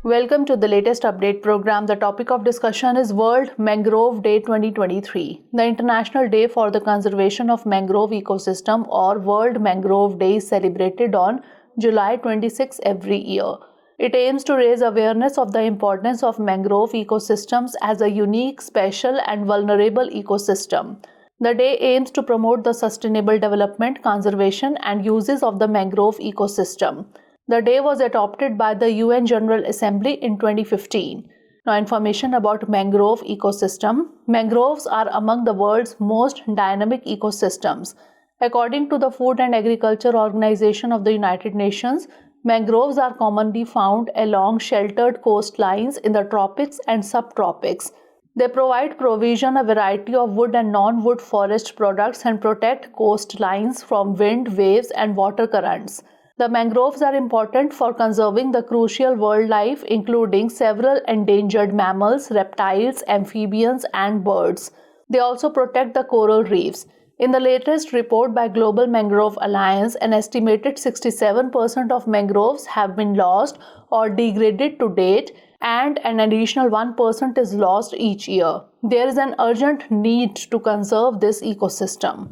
Welcome to the latest update program. The topic of discussion is World Mangrove Day 2023. The International Day for the Conservation of Mangrove Ecosystem or World Mangrove Day is celebrated on July 26 every year. It aims to raise awareness of the importance of mangrove ecosystems as a unique, special and vulnerable ecosystem. The day aims to promote the sustainable development, conservation and uses of the mangrove ecosystem. The day was adopted by the UN General Assembly in 2015. Now, information about mangrove ecosystem. Mangroves are among the world's most dynamic ecosystems. According to the Food and Agriculture Organization of the United Nations, mangroves are commonly found along sheltered coastlines in the tropics and subtropics. They provide provision a variety of wood and non-wood forest products and protect coastlines from wind, waves and water currents. The mangroves are important for conserving the crucial world life, including several endangered mammals, reptiles, amphibians, and birds. They also protect the coral reefs. In the latest report by Global Mangrove Alliance, an estimated 67% of mangroves have been lost or degraded to date, and an additional 1% is lost each year. There is an urgent need to conserve this ecosystem.